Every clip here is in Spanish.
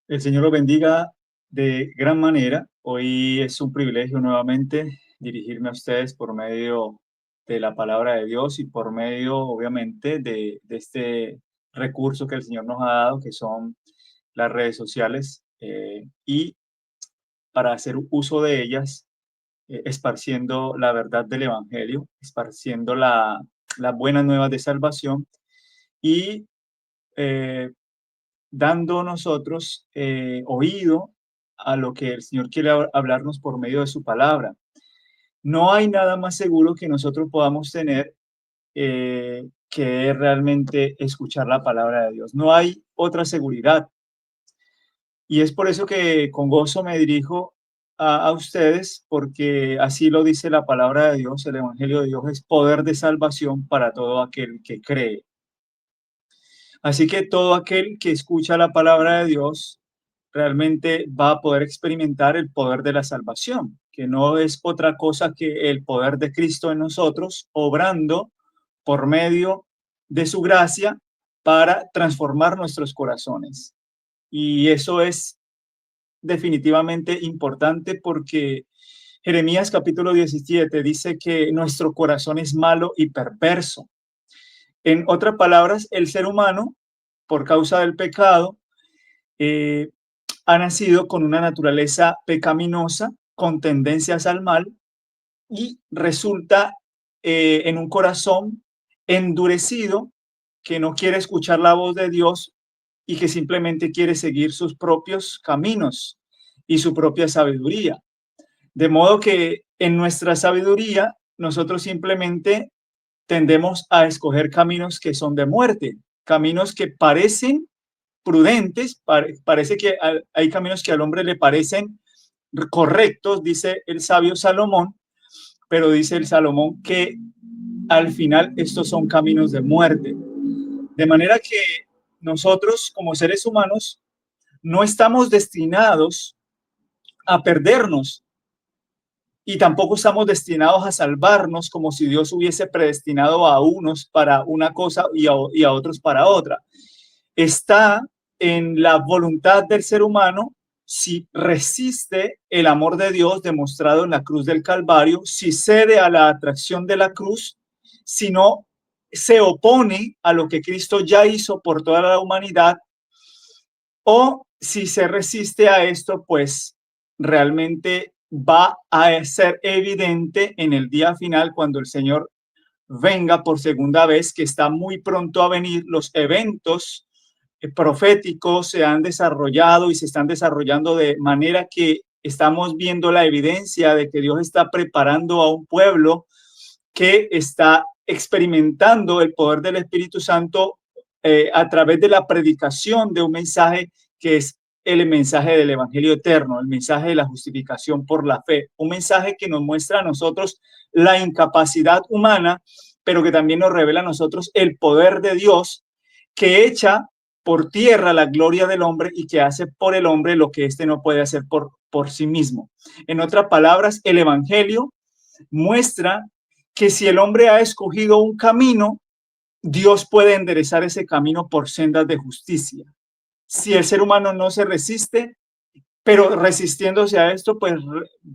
El Señor lo bendiga de gran manera. Hoy es un privilegio nuevamente dirigirme a ustedes por medio de la palabra de Dios y por medio, obviamente, de este recurso que el Señor nos ha dado, que son las redes sociales, y para hacer uso de ellas, esparciendo la verdad del Evangelio, esparciendo las buenas nuevas de salvación y eh, dando nosotros oído a lo que el Señor quiere hablarnos por medio de su palabra. No hay nada más seguro que nosotros podamos tener que realmente escuchar la palabra de Dios. No hay otra seguridad. Y es por eso que con gozo me dirijo a ustedes, porque así lo dice la palabra de Dios. El Evangelio de Dios es poder de salvación para todo aquel que cree. Así que todo aquel que escucha la palabra de Dios realmente va a poder experimentar el poder de la salvación, que no es otra cosa que el poder de Cristo en nosotros, obrando por medio de su gracia para transformar nuestros corazones. Y eso es definitivamente importante porque Jeremías capítulo 17 dice que nuestro corazón es malo y perverso. En otras palabras, el ser humano, por causa del pecado, eh, ha nacido con una naturaleza pecaminosa, con tendencias al mal, y resulta en un corazón endurecido que no quiere escuchar la voz de Dios y que simplemente quiere seguir sus propios caminos y su propia sabiduría. De modo que en nuestra sabiduría nosotros simplemente tendemos a escoger caminos que son de muerte, caminos que parecen prudentes, parece que hay caminos que al hombre le parecen correctos, dice el sabio Salomón, pero dice el Salomón que al final estos son caminos de muerte. De manera que nosotros como seres humanos no estamos destinados a perdernos y tampoco estamos destinados a salvarnos como si Dios hubiese predestinado a unos para una cosa y a otros para otra. Está en la voluntad del ser humano si resiste el amor de Dios demostrado en la cruz del Calvario, si cede a la atracción de la cruz, si no se opone a lo que Cristo ya hizo por toda la humanidad, o si se resiste a esto, pues realmente va a ser evidente en el día final cuando el Señor venga por segunda vez, que está muy pronto a venir. Los eventos proféticos se han desarrollado y se están desarrollando de manera que estamos viendo la evidencia de que Dios está preparando a un pueblo que está experimentando el poder del Espíritu Santo a través de la predicación de un mensaje que es el mensaje del Evangelio eterno, el mensaje de la justificación por la fe, un mensaje que nos muestra a nosotros la incapacidad humana, pero que también nos revela a nosotros el poder de Dios que echa por tierra la gloria del hombre y que hace por el hombre lo que éste no puede hacer por sí mismo. En otras palabras, el Evangelio muestra que si el hombre ha escogido un camino, Dios puede enderezar ese camino por sendas de justicia. Si el ser humano no se resiste, pero resistiéndose a esto, pues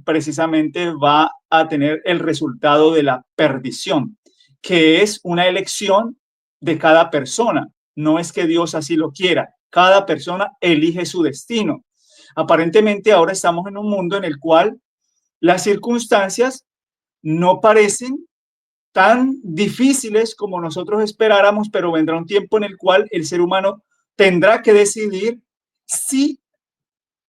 precisamente va a tener el resultado de la perdición, que es una elección de cada persona. No es que Dios así lo quiera. Cada persona elige su destino. Aparentemente ahora estamos en un mundo en el cual las circunstancias no parecen tan difíciles como nosotros esperáramos, pero vendrá un tiempo en el cual el ser humano tendrá que decidir si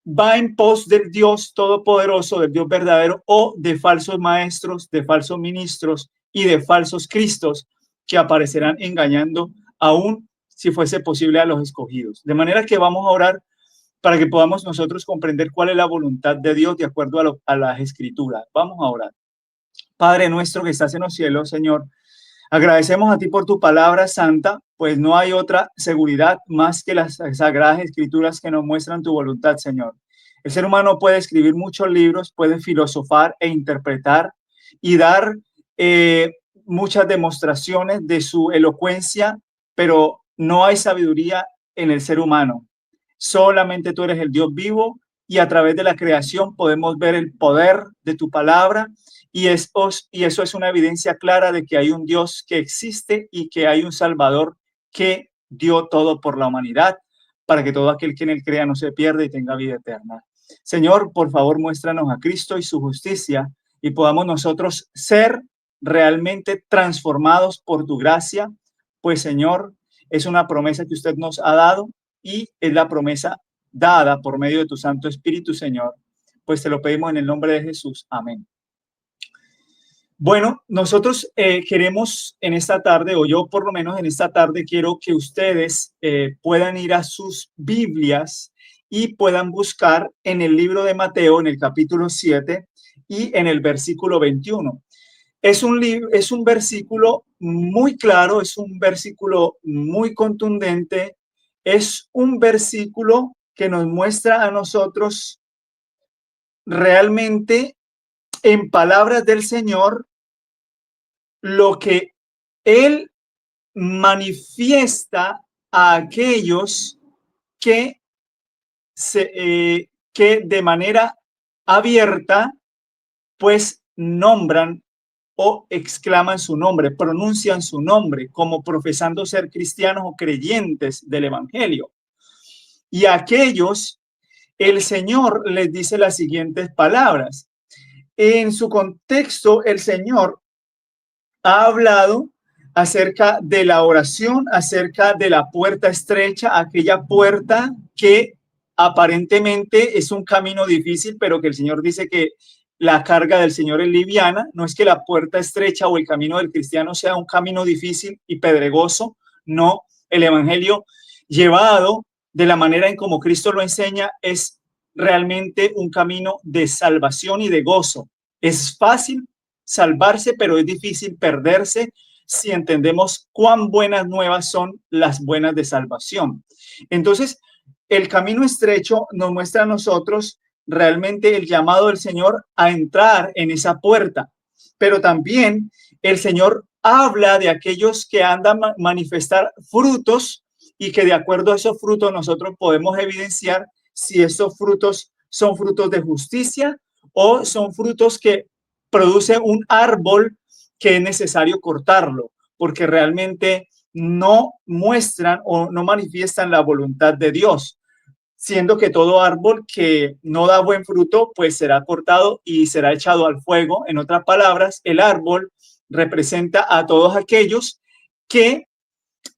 va en pos del Dios todopoderoso, del Dios verdadero, o de falsos maestros, de falsos ministros y de falsos cristos que aparecerán engañando aún si fuese posible a los escogidos. De manera que vamos a orar para que podamos nosotros comprender cuál es la voluntad de Dios de acuerdo a las escrituras. Vamos a orar. Padre nuestro que estás en los cielos, Señor, agradecemos a ti por tu palabra santa, pues no hay otra seguridad más que las sagradas escrituras que nos muestran tu voluntad, Señor. El ser humano puede escribir muchos libros, puede filosofar e interpretar y dar muchas demostraciones de su elocuencia, pero no hay sabiduría en el ser humano. Solamente tú eres el Dios vivo y a través de la creación podemos ver el poder de tu palabra y eso es una evidencia clara de que hay un Dios que existe y que hay un Salvador que dio todo por la humanidad para que todo aquel que en él crea no se pierda y tenga vida eterna. Señor, por favor, muéstranos a Cristo y su justicia y podamos nosotros ser realmente transformados por tu gracia, pues Señor, es una promesa que usted nos ha dado y es la promesa dada por medio de tu Santo Espíritu, Señor. Pues te lo pedimos en el nombre de Jesús. Amén. Bueno, nosotros queremos en esta tarde, o yo por lo menos en esta tarde, quiero que ustedes puedan ir a sus Biblias y puedan buscar en el libro de Mateo, en el capítulo 7 y en el versículo 21. Es un versículo muy claro, es un versículo muy contundente, es un versículo que nos muestra a nosotros realmente en palabras del Señor lo que Él manifiesta a aquellos que, que de manera abierta pues nombran o exclaman su nombre, pronuncian su nombre como profesando ser cristianos o creyentes del Evangelio. Y a aquellos, el Señor les dice las siguientes palabras. En su contexto, el Señor ha hablado acerca de la oración, acerca de la puerta estrecha, aquella puerta que aparentemente es un camino difícil, pero que el Señor dice que la carga del Señor es liviana. No es que la puerta estrecha o el camino del cristiano sea un camino difícil y pedregoso, no. El Evangelio llevado de la manera en como Cristo lo enseña es realmente un camino de salvación y de gozo. Es fácil salvarse, pero es difícil perderse si entendemos cuán buenas nuevas son las buenas de salvación. Entonces, el camino estrecho nos muestra a nosotros realmente el llamado del Señor a entrar en esa puerta, pero también el Señor habla de aquellos que andan a manifestar frutos y que de acuerdo a esos frutos nosotros podemos evidenciar si esos frutos son frutos de justicia o son frutos que produce un árbol que es necesario cortarlo, porque realmente no muestran o no manifiestan la voluntad de Dios, siendo que todo árbol que no da buen fruto, pues será cortado y será echado al fuego. En otras palabras, el árbol representa a todos aquellos que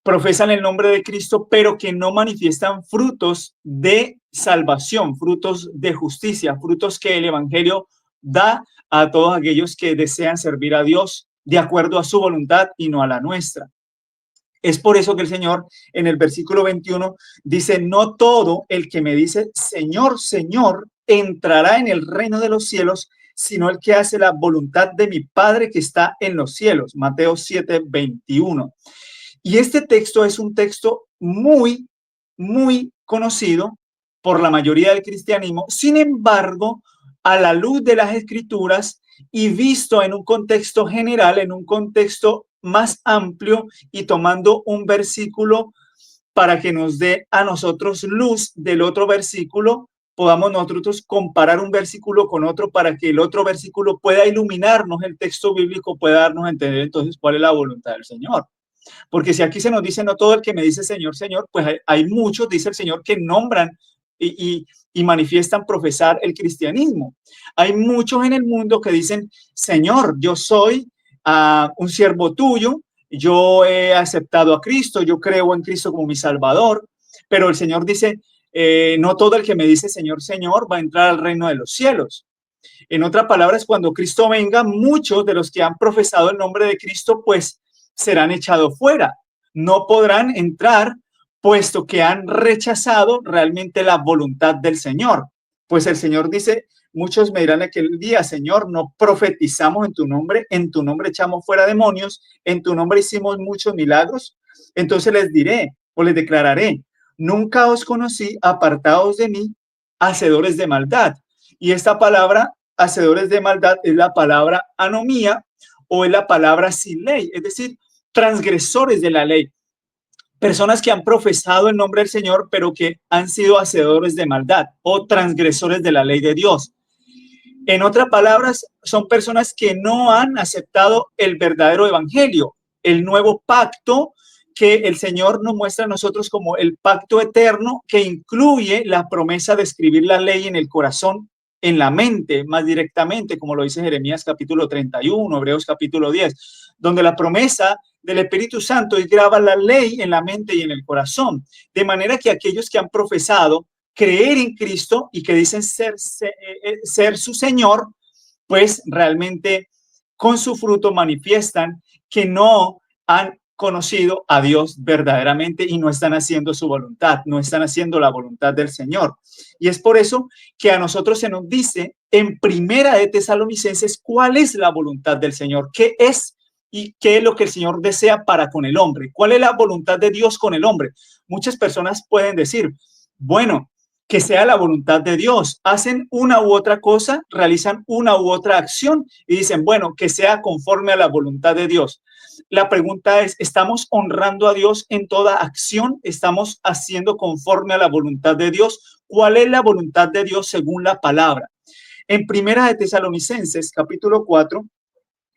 profesan el nombre de Cristo, pero que no manifiestan frutos de salvación, frutos de justicia, frutos que el Evangelio da a todos aquellos que desean servir a Dios de acuerdo a su voluntad y no a la nuestra. Es por eso que el Señor en el versículo 21 dice, no todo el que me dice, Señor, Señor, entrará en el reino de los cielos, sino el que hace la voluntad de mi Padre que está en los cielos. Mateo 7, 21. Y este texto es un texto muy, muy conocido por la mayoría del cristianismo. Sin embargo, a la luz de las escrituras y visto en un contexto general, en un contexto más amplio y tomando un versículo para que nos dé a nosotros luz del otro versículo, podamos nosotros comparar un versículo con otro para que el otro versículo pueda iluminarnos el texto bíblico, pueda darnos a entender entonces cuál es la voluntad del Señor. Porque si aquí se nos dice, no todo el que me dice Señor, Señor, pues hay muchos, dice el Señor, que nombran y manifiestan profesar el cristianismo. Hay muchos en el mundo que dicen, Señor, yo soy un siervo tuyo, yo he aceptado a Cristo, yo creo en Cristo como mi Salvador, pero el Señor dice, no todo el que me dice Señor, Señor va a entrar al reino de los cielos. En otras palabras, cuando Cristo venga, muchos de los que han profesado el nombre de Cristo, pues serán echados fuera. No podrán entrar, puesto que han rechazado realmente la voluntad del Señor. Pues el Señor dice, muchos me dirán aquel día, Señor, no profetizamos en tu nombre echamos fuera demonios, en tu nombre hicimos muchos milagros. Entonces les diré o les declararé, nunca os conocí, apartaos de mí, hacedores de maldad. Y esta palabra, hacedores de maldad, es la palabra anomía o es la palabra sin ley, es decir, transgresores de la ley. Personas que han profesado el nombre del Señor, pero que han sido hacedores de maldad o transgresores de la ley de Dios. En otras palabras, son personas que no han aceptado el verdadero evangelio, el nuevo pacto que el Señor nos muestra a nosotros como el pacto eterno, que incluye la promesa de escribir la ley en el corazón, en la mente, más directamente, como lo dice Jeremías capítulo 31, Hebreos capítulo 10, donde la promesa del Espíritu Santo es grabar la ley en la mente y en el corazón, de manera que aquellos que han profesado creer en Cristo y que dicen ser su Señor, pues realmente con su fruto manifiestan que no han conocido a Dios verdaderamente y no están haciendo su voluntad, no están haciendo la voluntad del Señor. Y es por eso que a nosotros se nos dice en Primera de Tesalonicenses cuál es la voluntad del Señor, qué es y qué es lo que el Señor desea para con el hombre, cuál es la voluntad de Dios con el hombre. Muchas personas pueden decir, bueno, que sea la voluntad de Dios. Hacen una u otra cosa, realizan una u otra acción y dicen, bueno, que sea conforme a la voluntad de Dios. La pregunta es, ¿estamos honrando a Dios en toda acción? ¿Estamos haciendo conforme a la voluntad de Dios? ¿Cuál es la voluntad de Dios según la palabra? En Primera de Tesalonicenses, capítulo 4,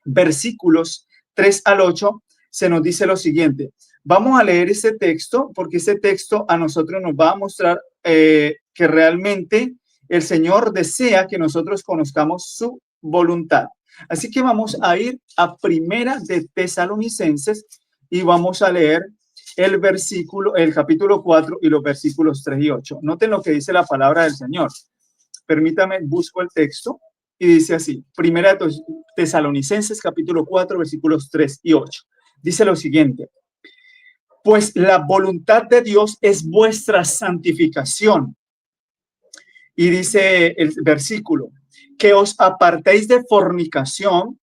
versículos 3 al 8, se nos dice lo siguiente. Vamos a leer este texto porque este texto a nosotros nos va a mostrar que realmente el Señor desea que nosotros conozcamos su voluntad. Así que vamos a ir a Primera de Tesalonicenses y vamos a leer el versículo, el capítulo 4 y los versículos 3 y 8. Noten lo que dice la palabra del Señor. Permítame, busco el texto y dice así, Primera de Tesalonicenses capítulo 4 versículos 3 y 8. Dice lo siguiente, pues la voluntad de Dios es vuestra santificación. Y dice el versículo, que os apartéis de fornicación,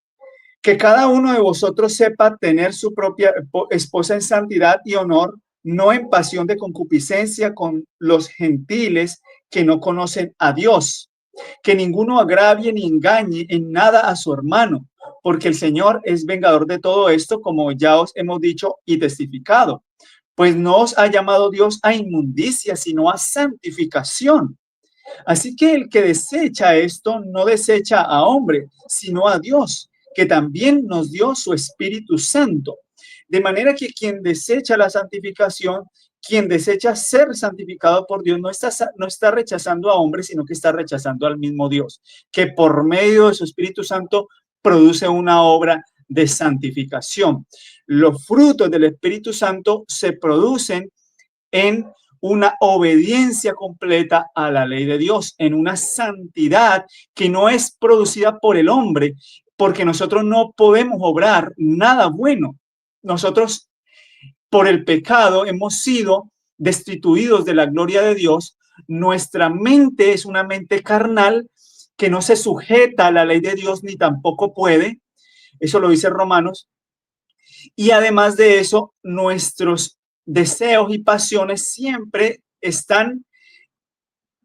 que cada uno de vosotros sepa tener su propia esposa en santidad y honor, no en pasión de concupiscencia con los gentiles que no conocen a Dios. Que ninguno agravie ni engañe en nada a su hermano, porque el Señor es vengador de todo esto, como ya os hemos dicho y testificado. Pues no os ha llamado Dios a inmundicia, sino a santificación. Así que el que desecha esto no desecha a hombre, sino a Dios, que también nos dio su Espíritu Santo. De manera que quien desecha la santificación, quien desecha ser santificado por Dios, no está rechazando a hombre, sino que está rechazando al mismo Dios, que por medio de su Espíritu Santo produce una obra de santificación. Los frutos del Espíritu Santo se producen en una obediencia completa a la ley de Dios, en una santidad que no es producida por el hombre, porque nosotros no podemos obrar nada bueno. Nosotros, por el pecado, hemos sido destituidos de la gloria de Dios. Nuestra mente es una mente carnal que no se sujeta a la ley de Dios ni tampoco puede. Eso lo dice Romanos. Y además de eso, nuestros deseos y pasiones siempre están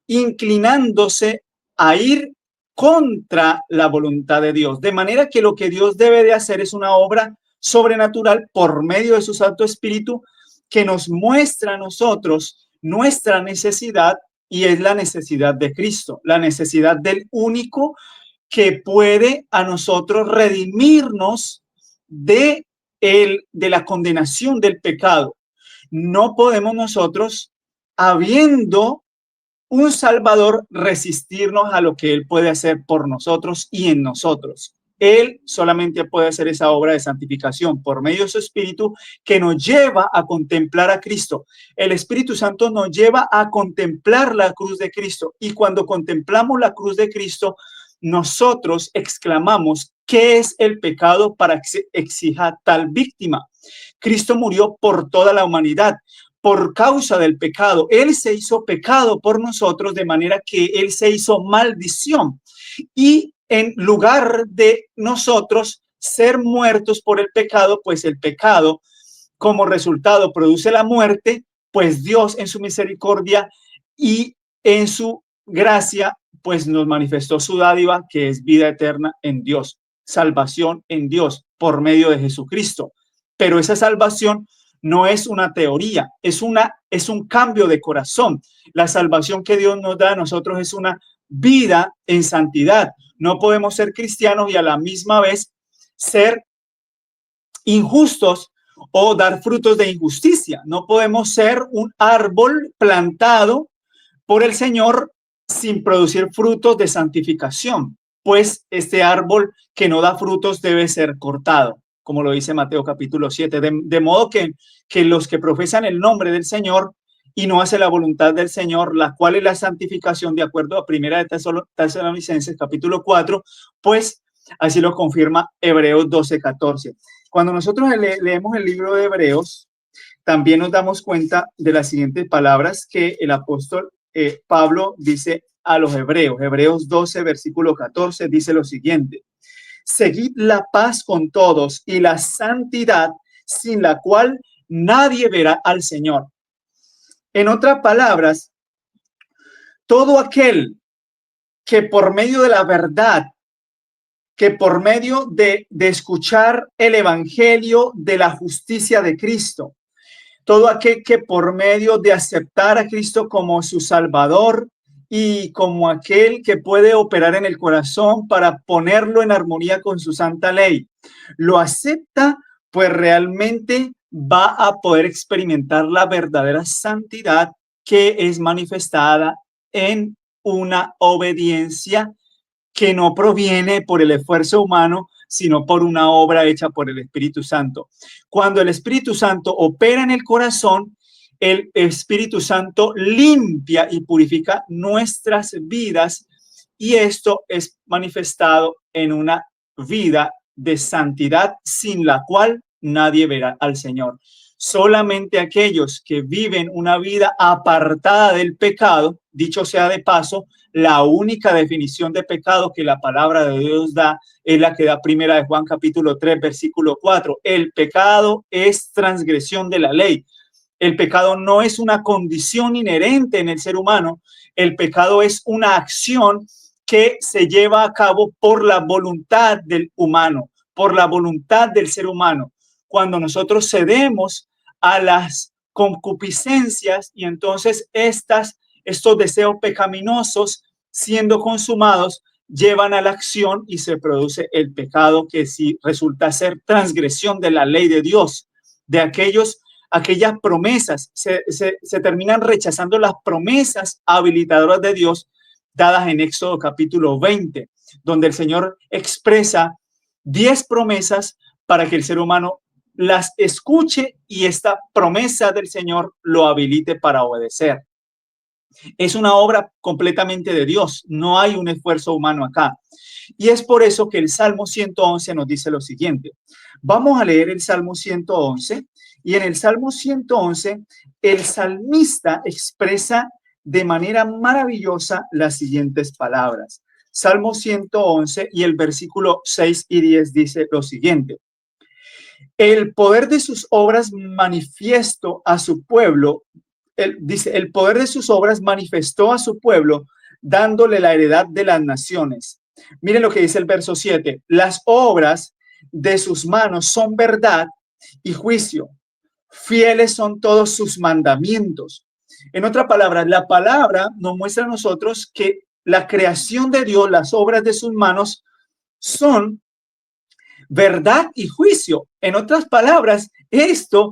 inclinándose a ir contra la voluntad de Dios. De manera que lo que Dios debe de hacer es una obra sobrenatural por medio de su Santo Espíritu que nos muestra a nosotros nuestra necesidad, y es la necesidad de Cristo, la necesidad del único que puede a nosotros redimirnos de la condenación del pecado. No podemos nosotros, habiendo un Salvador, resistirnos a lo que Él puede hacer por nosotros y en nosotros. Él solamente puede hacer esa obra de santificación por medio de su Espíritu que nos lleva a contemplar a Cristo. El Espíritu Santo nos lleva a contemplar la cruz de Cristo, y cuando contemplamos la cruz de Cristo, nosotros exclamamos, ¿qué es el pecado para que se exija tal víctima? Cristo murió por toda la humanidad, por causa del pecado. Él se hizo pecado por nosotros, de manera que Él se hizo maldición. Y en lugar de nosotros ser muertos por el pecado, pues el pecado como resultado produce la muerte, pues Dios en su misericordia y en su gracia, pues nos manifestó su dádiva, que es vida eterna en Dios, salvación en Dios por medio de Jesucristo. Pero esa salvación no es una teoría, es un cambio de corazón. La salvación que Dios nos da a nosotros es una vida en santidad. No podemos ser cristianos y a la misma vez ser injustos o dar frutos de injusticia. No podemos ser un árbol plantado por el Señor sin producir frutos de santificación, pues este árbol que no da frutos debe ser cortado, como lo dice Mateo capítulo 7, de modo que los que profesan el nombre del Señor y no hacen la voluntad del Señor, la cual es la santificación, de acuerdo a Primera de Tesalonicenses capítulo 4, pues así lo confirma Hebreos 12:14. Cuando nosotros leemos el libro de Hebreos, también nos damos cuenta de las siguientes palabras que el apóstol Pablo dice a los hebreos. Hebreos 12, versículo 14, dice lo siguiente: seguid la paz con todos y la santidad, sin la cual nadie verá al Señor. En otras palabras, todo aquel que por medio de la verdad, que por medio de escuchar el evangelio de la justicia de Cristo, todo aquel que por medio de aceptar a Cristo como su Salvador y como aquel que puede operar en el corazón para ponerlo en armonía con su santa ley, lo acepta, pues realmente va a poder experimentar la verdadera santidad que es manifestada en una obediencia que no proviene por el esfuerzo humano, sino por una obra hecha por el Espíritu Santo. Cuando el Espíritu Santo opera en el corazón, el Espíritu Santo limpia y purifica nuestras vidas, y esto es manifestado en una vida de santidad sin la cual nadie verá al Señor. Solamente aquellos que viven una vida apartada del pecado, dicho sea de paso, la única definición de pecado que la palabra de Dios da es la que da Primera de Juan capítulo 3, versículo 4. El pecado es transgresión de la ley. El pecado no es una condición inherente en el ser humano. El pecado es una acción que se lleva a cabo por la voluntad del humano, por la voluntad del ser humano. Cuando nosotros cedemos a las concupiscencias y entonces estos deseos pecaminosos siendo consumados llevan a la acción y se produce el pecado, que sí resulta ser transgresión de la ley de Dios, de aquellas promesas. Se terminan rechazando las promesas habilitadoras de Dios dadas en Éxodo capítulo 20, donde el Señor expresa 10 promesas para que el ser humano las escuche y esta promesa del Señor lo habilite para obedecer. Es una obra completamente de Dios, no hay un esfuerzo humano acá. Y es por eso que el Salmo 111 nos dice lo siguiente. Vamos a leer el Salmo 111 y en el Salmo 111 el salmista expresa de manera maravillosa las siguientes palabras. Salmo 111 y el versículo 6 y 10 dice lo siguiente: el poder de sus obras manifiesto a su pueblo. Dice, el poder de sus obras manifestó a su pueblo, dándole la heredad de las naciones. Miren lo que dice el verso 7. Las obras de sus manos son verdad y juicio. Fieles son todos sus mandamientos. En otras palabras, la palabra nos muestra a nosotros que la creación de Dios, las obras de sus manos, son verdad y juicio. En otras palabras, esto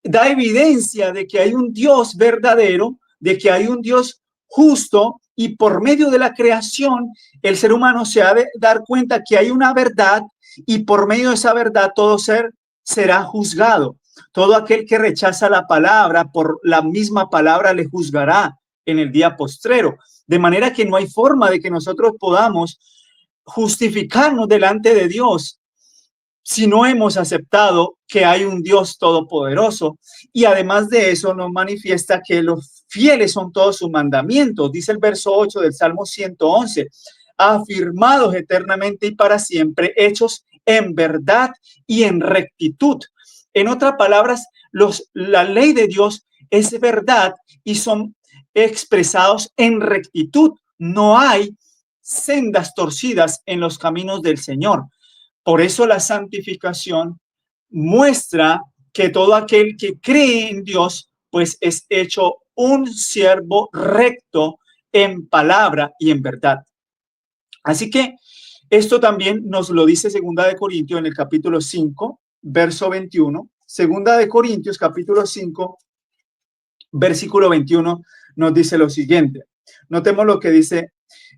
da evidencia de que hay un Dios verdadero, de que hay un Dios justo, y por medio de la creación el ser humano se ha de dar cuenta que hay una verdad, y por medio de esa verdad todo ser será juzgado. Todo aquel que rechaza la palabra, por la misma palabra le juzgará en el día postrero. De manera que no hay forma de que nosotros podamos justificarnos delante de Dios si no hemos aceptado que hay un Dios todopoderoso. Y además de eso nos manifiesta que los fieles son todos sus mandamientos. Dice el verso 8 del Salmo 111, afirmados eternamente y para siempre, hechos en verdad y en rectitud. En otras palabras, la ley de Dios es verdad y son expresados en rectitud. No hay sendas torcidas en los caminos del Señor. Por eso la santificación muestra que todo aquel que cree en Dios, pues es hecho un siervo recto en palabra y en verdad. Así que esto también nos lo dice Segunda de Corintios en el capítulo 5, verso 21. Segunda de Corintios, capítulo 5, versículo 21, nos dice lo siguiente. Notemos lo que dice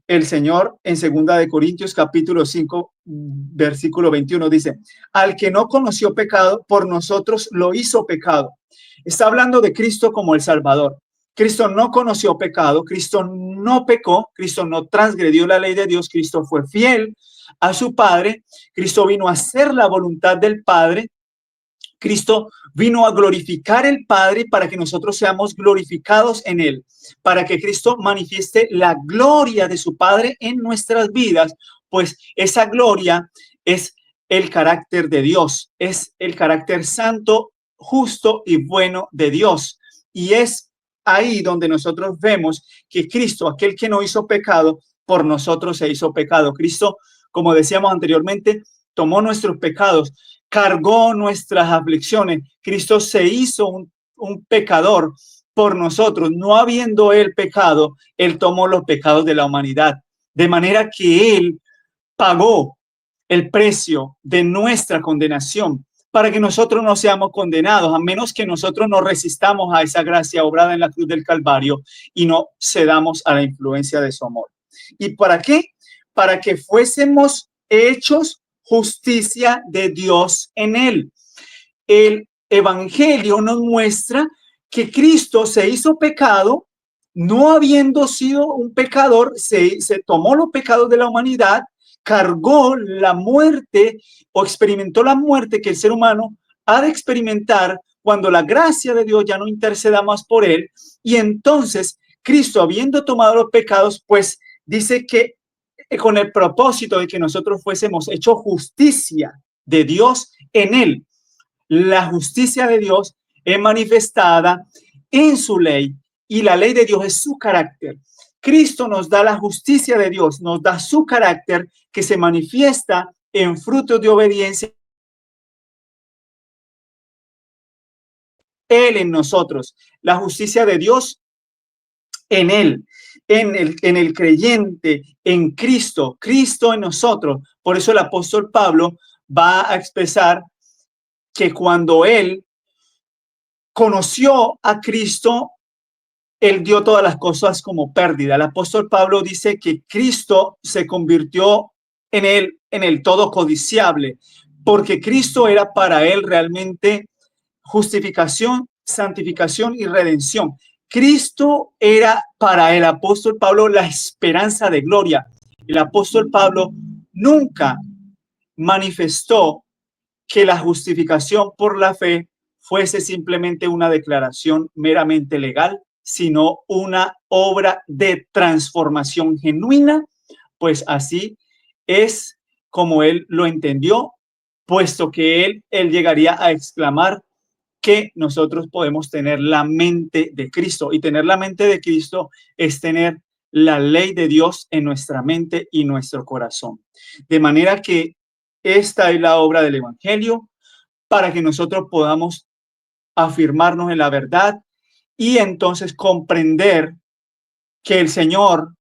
el Señor en Segunda de Corintios, capítulo 5, versículo 21. Dice, al que no conoció pecado, por nosotros lo hizo pecado. Está hablando de Cristo como el Salvador. Cristo no conoció pecado, Cristo no pecó, Cristo no transgredió la ley de Dios, Cristo fue fiel a su Padre, Cristo vino a hacer la voluntad del Padre, Cristo vino a glorificar el Padre para que nosotros seamos glorificados en Él, para que Cristo manifieste la gloria de su Padre en nuestras vidas, pues esa gloria es el carácter de Dios, es el carácter santo, justo y bueno de Dios. Y es ahí donde nosotros vemos que Cristo, aquel que no hizo pecado, por nosotros se hizo pecado. Cristo, como decíamos anteriormente, tomó nuestros pecados, cargó nuestras aflicciones. Cristo se hizo un pecador por nosotros. No habiendo él pecado, él tomó los pecados de la humanidad. De manera que él pagó el precio de nuestra condenación para que nosotros no seamos condenados, a menos que nosotros nos resistamos a esa gracia obrada en la cruz del Calvario y no cedamos a la influencia de su amor. ¿Y para qué? Para que fuésemos hechos justicia de Dios en él. El evangelio nos muestra que Cristo se hizo pecado, no habiendo sido un pecador, se tomó los pecados de la humanidad, cargó la muerte o experimentó la muerte que el ser humano ha de experimentar cuando la gracia de Dios ya no interceda más por él. Y entonces Cristo, habiendo tomado los pecados, pues dice que con el propósito de que nosotros fuésemos hecho justicia de Dios en él. La justicia de Dios es manifestada en su ley y la ley de Dios es su carácter. Cristo nos da la justicia de Dios, nos da su carácter que se manifiesta en frutos de obediencia. Él en nosotros, la justicia de Dios en él, en el creyente, en Cristo, Cristo en nosotros. Por eso el apóstol Pablo va a expresar que cuando él conoció a Cristo, él dio todas las cosas como pérdida. El apóstol Pablo dice que Cristo se convirtió en el todo codiciable, porque Cristo era para él realmente justificación, santificación y redención. Cristo era para el apóstol Pablo la esperanza de gloria. El apóstol Pablo nunca manifestó que la justificación por la fe fuese simplemente una declaración meramente legal, sino una obra de transformación genuina, pues así es como él lo entendió, puesto que él llegaría a exclamar que nosotros podemos tener la mente de Cristo, y tener la mente de Cristo es tener la ley de Dios en nuestra mente y nuestro corazón. De manera que esta es la obra del Evangelio para que nosotros podamos afirmarnos en la verdad y entonces comprender que el Señor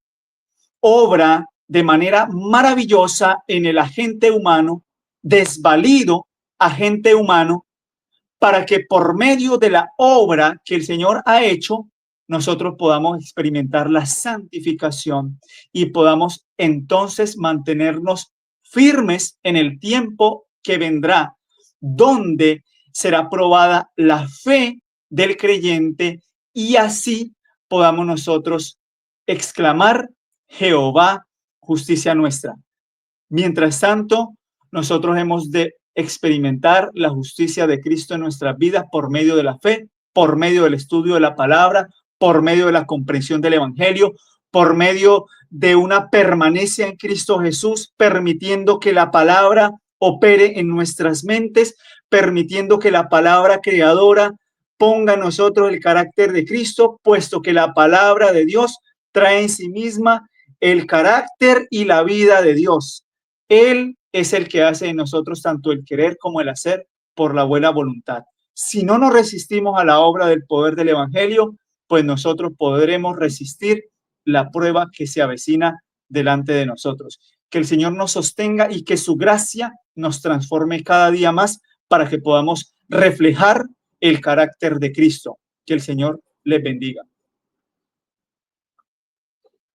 obra de manera maravillosa en el agente humano, desvalido agente humano, para que por medio de la obra que el Señor ha hecho, nosotros podamos experimentar la santificación y podamos entonces mantenernos firmes en el tiempo que vendrá, donde será probada la fe del creyente y así podamos nosotros exclamar: Jehová, justicia nuestra. Mientras tanto, nosotros hemos de experimentar la justicia de Cristo en nuestras vidas por medio de la fe, por medio del estudio de la palabra, por medio de la comprensión del Evangelio, por medio de una permanencia en Cristo Jesús, permitiendo que la palabra opere en nuestras mentes, permitiendo que la palabra creadora ponga en nosotros el carácter de Cristo, puesto que la palabra de Dios trae en sí misma el carácter y la vida de Dios. Él es el que hace en nosotros tanto el querer como el hacer por la buena voluntad. si no nos resistimos a la obra del poder del Evangelio, pues nosotros podremos resistir la prueba que se avecina delante de nosotros. Que el Señor nos sostenga y que su gracia nos transforme cada día más para que podamos reflejar el carácter de Cristo. Que el Señor les bendiga.